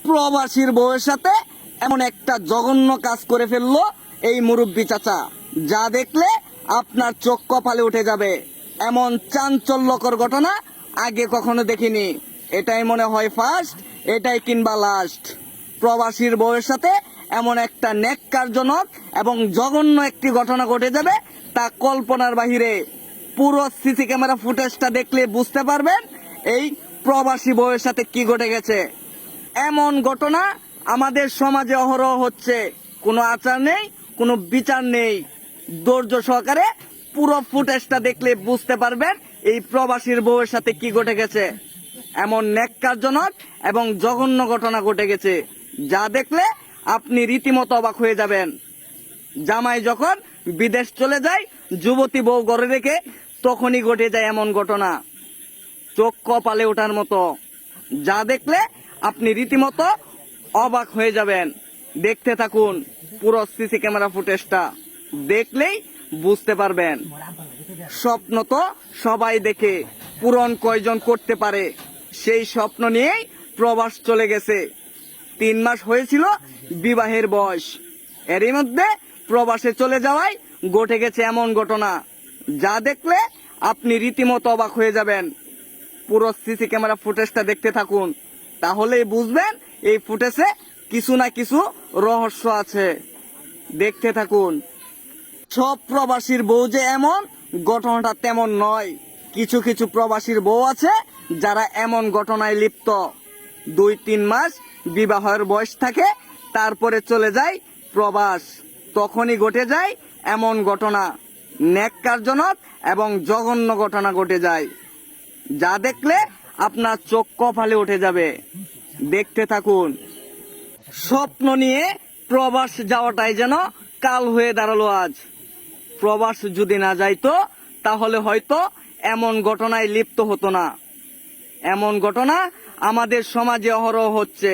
প্রবাসীর বউয়ের সাথে এমন একটা জঘন্য কাজ করে ফেললো এই মুরব্বী চাচা, যা দেখলে আপনার চোখ কপালে উঠে যাবে। এমন চাঞ্চল্যকর ঘটনা আগে কখনো দেখিনি। এটাই মনে হয় ফার্স্ট, এটাই কিংবা লাস্ট। প্রবাসীর বউয়ের সাথে এমন একটা ন্যাক্কারজনক এবং জঘন্য একটি ঘটনা ঘটে যাবে তা কল্পনার বাহিরে। পুরো সিসি ক্যামেরা ফুটেজটা দেখলে বুঝতে পারবেন এই প্রবাসী বউয়ের সাথে কি ঘটে গেছে। এমন ঘটনা আমাদের সমাজে অহরহ হচ্ছে। কোনো আচার নেই, কোনো বিচার নেই। ধৈর্য সহকারে পুরো ফুটেজটা দেখলে বুঝতে পারবেন এই প্রবাসীর বউয়ের সাথে কি ঘটে গেছে। এমন ন্যাক্কারজনক এবং জঘন্য ঘটনা ঘটে গেছে, যা দেখলে আপনি রীতিমতো অবাক হয়ে যাবেন। জামাই যখন বিদেশ চলে যায়, যুবতী বউ ঘরে রেখে, তখনই ঘটে যায় এমন ঘটনা। চোখ কপালে ওঠার মতো, যা দেখলে আপনি রীতিমতো অবাক হয়ে যাবেন। দেখতে থাকুন পুরো সিসি ক্যামেরা ফুটেজটা, দেখলেই বুঝতে পারবেন। স্বপ্ন তো সবাই দেখে, পূরণ কয়জন করতে পারে? সেই স্বপ্ন নিয়েই প্রবাস চলে গেছে। 3 মাস হয়েছিল বিবাহের বয়স, এরই মধ্যে প্রবাসে চলে যাওয়ায় ঘটে গেছে এমন ঘটনা, যা দেখলে আপনি রীতিমতো অবাক হয়ে যাবেন। পুরো সিসি ক্যামেরা ফুটেজটা দেখতে থাকুন, তাহলেই বুঝবেন এই ফুটেজে কিছু না কিছু রহস্য আছে। দেখতে থাকুন। সব প্রবাসীর বউ যে এমন, ঘটনাটা তেমন নয়। কিছু কিছু প্রবাসীর বউ আছে যারা এমন ঘটনায় লিপ্ত। 2-3 মাস বিবাহের বয়স থাকে, তারপরে চলে যায় প্রবাস, তখনই ঘটে যায় এমন ঘটনা। ন্যাক্কারজনক এবং জঘন্য ঘটনা ঘটে যায়, যা দেখলে আপনার চোখ কপালে উঠে যাবে। দেখতে থাকুন। স্বপ্ন নিয়ে প্রবাস যাওয়াটাই যেন কাল হয়ে দাঁড়ালো আজ। প্রবাস যদি না যাইতো তাহলে হয়তো এমন ঘটনায় লিপ্ত হতো না। এমন ঘটনা আমাদের সমাজে অহরহ হচ্ছে।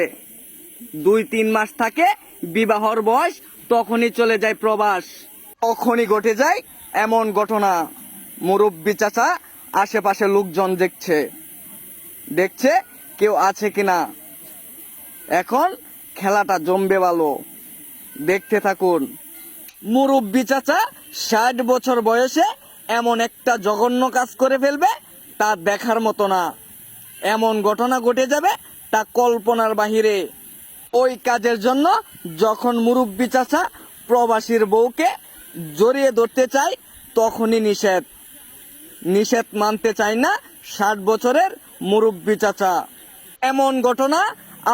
2-3 মাস থাকে বিবাহর বয়স, তখনই চলে যায় প্রবাস, তখনই ঘটে যায় এমন ঘটনা। মুরব্বী চাচা আশেপাশে লোকজন দেখছে কেউ আছে কিনা। এখন খেলাটা জমবে ভালো, দেখতে থাকুন। মুরব্বী চাচা 60 বছর বয়সে এমন একটা জঘন্য কাজ করে ফেলবে তা দেখার মতো না। এমন ঘটনা ঘটে যাবে তা কল্পনার বাহিরে। ওই কাজের জন্য যখন মুরব্বী চাচা প্রবাসীর বউকে জড়িয়ে ধরতে চায়, তখনই নিষেধ মানতে চায় না 60 বছরের মুরব্বী চাচা। এমন ঘটনা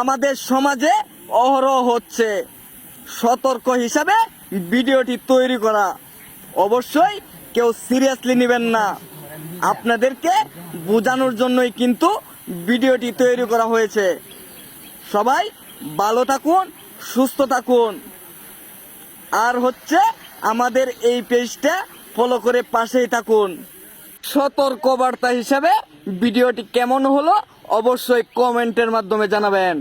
আমাদের সমাজে অহরহ হচ্ছে। সতর্ক হিসাবে ভিডিওটি তৈরি করা, অবশ্যই কেউ সিরিয়াসলি নেবেন না। আপনাদেরকে বোঝানোর জন্যই কিন্তু ভিডিওটি তৈরি করা হয়েছে। সবাই ভালো থাকুন, সুস্থ থাকুন। আর আমাদের এই পেজটা ফলো করে পাশেই থাকুন। সতর্কবার্তা হিসাবে ভিডিওটি কেমন হলো অবশ্যই কমেন্টের মাধ্যমে জানাবেন।